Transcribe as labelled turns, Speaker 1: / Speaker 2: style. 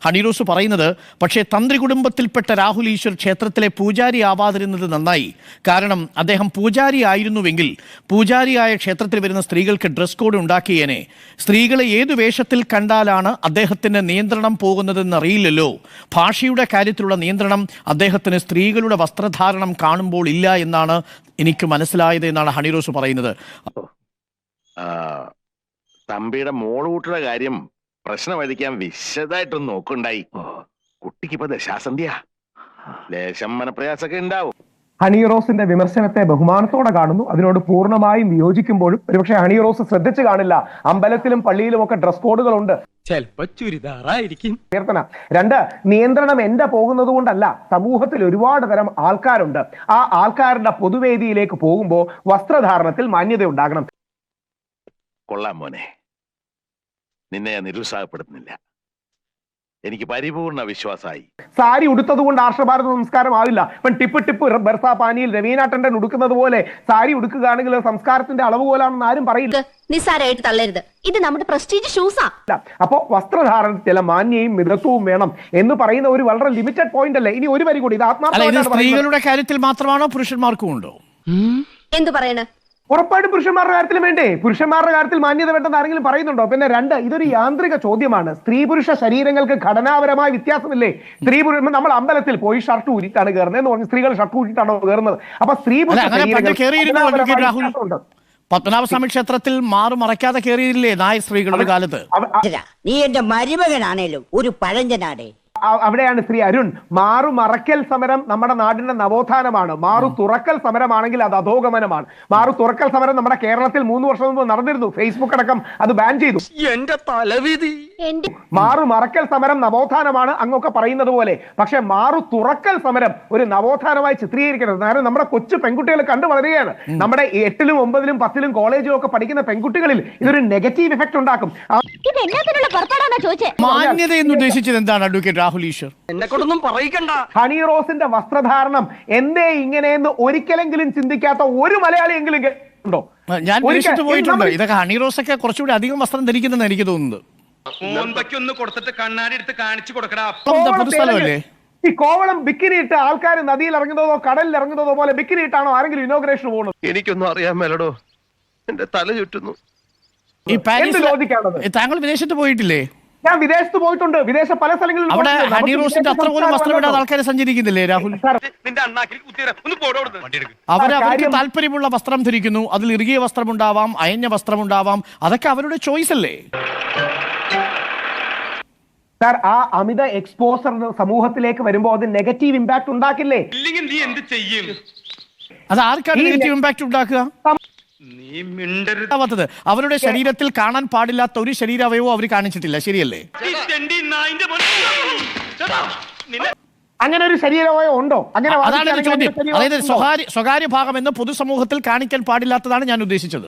Speaker 1: ഹണിറോസ് പറയുന്നത്. പക്ഷേ തന്ത്രി കുടുംബത്തിൽപ്പെട്ട രാഹുൽ ഈശ്വർ ക്ഷേത്രത്തിലെ പൂജാരി ആവാതിരുന്നത് നന്നായി. കാരണം അദ്ദേഹം പൂജാരി ആയിരുന്നുവെങ്കിൽ പൂജാരിയായ ക്ഷേത്രത്തിൽ വരുന്ന സ്ത്രീകൾക്ക് ഡ്രസ് കോഡ് ഉണ്ടാക്കിയേനെ. സ്ത്രീകളെ ഏതു വേഷത്തിൽ കണ്ടാലാണ് അദ്ദേഹത്തിന് നിയന്ത്രണം പോകുന്നതെന്ന് അറിയില്ലല്ലോ. ഭാഷയുടെ കാര്യത്തിലുള്ള നിയന്ത്രണം അദ്ദേഹത്തിന് സ്ത്രീകളുടെ വസ്ത്രധാരണം കാണുമ്പോൾ ഇല്ല എന്നാണ് എനിക്ക് മനസ്സിലായത് എന്നാണ് ഹണിറോസ് പറയുന്നത്.
Speaker 2: തമ്പിയുടെ മോളുകൂട്ടുള്ള കാര്യം പ്രശ്നമഴിക്കാൻ വിശദമായിട്ടൊന്ന് നോക്കുണ്ടായി. കുട്ടിക്കിപ്പോ ദശാസന്ധ്യ, ലേശം മനപ്രയാസൊക്കെ ഉണ്ടാവും.
Speaker 3: ഹണിറോസിന്റെ വിമർശനത്തെ ബഹുമാനത്തോടെ കാണുന്നു, അതിനോട് പൂർണ്ണമായും വിയോജിക്കുമ്പോഴും ഒരുപക്ഷെ ഹണിറോസ് ശ്രദ്ധിച്ചു കാണില്ല, അമ്പലത്തിലും പള്ളിയിലും ഒക്കെ ഡ്രസ് കോഡുകളുണ്ട്.
Speaker 4: ചിലപ്പോ ചുരിദാറായിരിക്കും.
Speaker 3: രണ്ട്, നിയന്ത്രണം എന്റെ പോകുന്നത് കൊണ്ടല്ല, സമൂഹത്തിൽ ഒരുപാട് തരം ആൾക്കാരുണ്ട്. ആ ആൾക്കാരുടെ പൊതുവേദിയിലേക്ക് പോകുമ്പോൾ വസ്ത്രധാരണത്തിൽ മാന്യത ഉണ്ടാകണം.
Speaker 2: കൊള്ളാം മോനെ, നിന്നെ നിരുത്സാഹപ്പെടുത്തുന്നില്ല, എനിക്ക് പരിപൂർണ വിശ്വാസമായി.
Speaker 3: സാരി ഉടുത്തത് കൊണ്ട് ആർഷഭാരത സംസ്കാരം ആവില്ല. ഇപ്പം ടിപ്പ് ബർസാ പാനിയിൽ രവീന ടണ്ടൻ ഉടുക്കുന്നത് പോലെ സാരി ഉടുക്കുകയാണെങ്കിൽ സംസ്കാരത്തിന്റെ അളവ് പോലാണെന്ന് ആരും പറയില്ല.
Speaker 5: നിസ്സാരമായിട്ട് തള്ളരുത്, ഇത് നമ്മുടെ പ്രസ്റ്റീജ് ഷൂസാ.
Speaker 3: അപ്പോ വസ്ത്രധാരണത്തിൽ ചില മാന്യയും മിതത്വവും വേണം എന്ന് പറയുന്ന ഒരു വളരെ ലിമിറ്റഡ് പോയിന്റ് അല്ലേ. ഇനി ഒരു വരി കൂടി, ഇത്
Speaker 1: സ്ത്രീകളുടെ കാര്യത്തിൽ മാത്രമാണോ പുരുഷന്മാർക്കും ഉണ്ടോ?
Speaker 5: എന്തു പറയണ?
Speaker 3: ഉറപ്പായിട്ടും പുരുഷന്മാരുടെ കാര്യത്തിൽ വേണ്ടേ? പുരുഷന്മാരുടെ കാര്യത്തിൽ മാന്യത വേണ്ടെന്ന് ആരെങ്കിലും പറയുന്നുണ്ടോ? പിന്നെ രണ്ട്, ഇതൊരു യാന്ത്രിക ചോദ്യമാണ്. സ്ത്രീ പുരുഷ ശരീരങ്ങൾക്ക് ഘടനാപരമായ വ്യത്യാസമില്ലേ? സ്ത്രീ പുരുഷ, നമ്മൾ അമ്പലത്തിൽ പോയി ഷർട്ട് ഊരിട്ടാണ് കയറുന്നത് എന്ന് പറഞ്ഞ് സ്ത്രീകൾ ഷർട്ട് ഊരിട്ടാണോ കയറുന്നത്? അപ്പൊ സ്ത്രീ പുരുഷ
Speaker 1: പത്മനാഭസ്വാമി ക്ഷേത്രത്തിൽ മറയ്ക്കാതെ കയറിയില്ലേ നായ സ്ത്രീകളുടെ കാലത്ത്?
Speaker 6: നീ എന്റെ മരുമകനാണേലും ഒരു പഴഞ്ചനാടേ.
Speaker 3: അവിടെയാണ് ശ്രീ അരുൺ, മറയ്ക്കൽ സമരം നമ്മുടെ നാടിന്റെ നവോത്ഥാനമാണ്. തുറക്കൽ സമരമാണെങ്കിൽ അത് അധോഗമനമാണ്. തുറക്കൽ സമരം നമ്മുടെ കേരളത്തിൽ 3 വർഷം മുമ്പ് നടന്നിരുന്നു. ഫേസ്ബുക്ക് അടക്കം അത് ബാൻ ചെയ്തു.
Speaker 4: എന്റെ തലവിധി.
Speaker 3: മറയ്ക്കൽ സമരം നവോത്ഥാനമാണ് അങ്ങൊക്കെ പറയുന്നത് പോലെ. പക്ഷെ തുറക്കൽ സമരം ഒരു നവോത്ഥാനമായി ചിത്രീകരിക്കരുത്. കാരണം നമ്മുടെ കൊച്ചു പെൺകുട്ടികൾ കണ്ടു വളരുകയാണ്. നമ്മുടെ 8ലും 9ലും 10ലും കോളേജിലും ഒക്കെ പഠിക്കുന്ന പെൺകുട്ടികളിൽ ഇതൊരു നെഗറ്റീവ് എഫക്ട് ഉണ്ടാക്കും.
Speaker 1: മാന്യത എന്ന് ഉദ്ദേശിച്ചത് എന്താണ് അഡ്വക്കേറ്റ് രാഹുൽ ഈശ്വർ?
Speaker 4: എന്നെ കൊണ്ടൊന്നും പറയിക്കണ്ട.
Speaker 3: ഹണിറോസിന്റെ വസ്ത്രധാരണം എന്തേ ഇങ്ങനെയെന്ന് ഒരിക്കലെങ്കിലും ചിന്തിക്കാത്ത ഒരു മലയാളിയെങ്കിലും ഉണ്ടോ?
Speaker 1: ഞാൻ വിദേശത്ത് പോയിട്ടുണ്ട്. ഇതൊക്കെ ഹണിറോസ് ഒക്കെ കുറച്ചുകൂടി അധികം വസ്ത്രം ധരിക്കുന്നെന്ന് എനിക്ക് തോന്നുന്നത്.
Speaker 4: കൊടുത്തിട്ട് കണ്ണാടി എടുത്ത് കാണിച്ചു കൊടുക്കടാ.
Speaker 1: പൊതുസ്ഥലമല്ലേ
Speaker 3: ഈ കോവളം ബിക്കിനി ഇട്ട് ആൾക്കാർ നദിയിൽ ഇറങ്ങുന്നതോ കടലിൽ ഇറങ്ങുന്നതോ പോലെ ബിക്കിനി ഇട്ടാണോ ആരെങ്കിലും ഇനോഗ്രേഷൻ പോകുന്നത്?
Speaker 2: എനിക്കൊന്നും അറിയാൻ മേലടോ, എന്റെ തല ചുറ്റുന്നു.
Speaker 1: ഈ താങ്കൾ വിദേശത്ത് പോയിട്ടില്ലേ?
Speaker 3: ഞാൻ വിദേശത്ത് പോയിട്ടുണ്ട്. വിദേശ പല സ്ഥലങ്ങളിലും
Speaker 1: അവിടെ ഹണിറോസിന്റെ അത്ര പോലും വസ്ത്രമിടാതെ ആൾക്കാരെ സഞ്ചരിക്കുന്നില്ലേ രാഹുൽ? അവർക്ക് താല്പര്യമുള്ള വസ്ത്രം ധരിക്കുന്നു. അതിൽ ഇറുകിയ വസ്ത്രമുണ്ടാവാം, അയഞ്ഞ വസ്ത്രമുണ്ടാവാം, അതൊക്കെ അവരുടെ ചോയ്സ് അല്ലേ?
Speaker 3: സാർ, ആ അമിത എക്സ്പോസർ സമൂഹത്തിലേക്ക് വരുമ്പോൾ അത് നെഗറ്റീവ് ഇമ്പാക്ട് ഉണ്ടാക്കില്ലേ?
Speaker 1: അത് ആർക്കാണ് നെഗറ്റീവ് ഇമ്പാക്ട് ഉണ്ടാക്കുക? അവരുടെ ശരീരത്തിൽ കാണാൻ പാടില്ലാത്ത ഒരു ശരീരാവയവോ അവർ കാണിച്ചിട്ടില്ല, ശരിയല്ലേ?
Speaker 3: അങ്ങനെ ഒരു ശരീരവയവം ഉണ്ടോ?
Speaker 1: അതാണ് ചോദ്യം. അതായത് സ്വകാര്യ ഭാഗം എന്ന് പൊതുസമൂഹത്തിൽ കാണിക്കാൻ പാടില്ലാത്തതാണ് ഞാൻ ഉദ്ദേശിച്ചത്.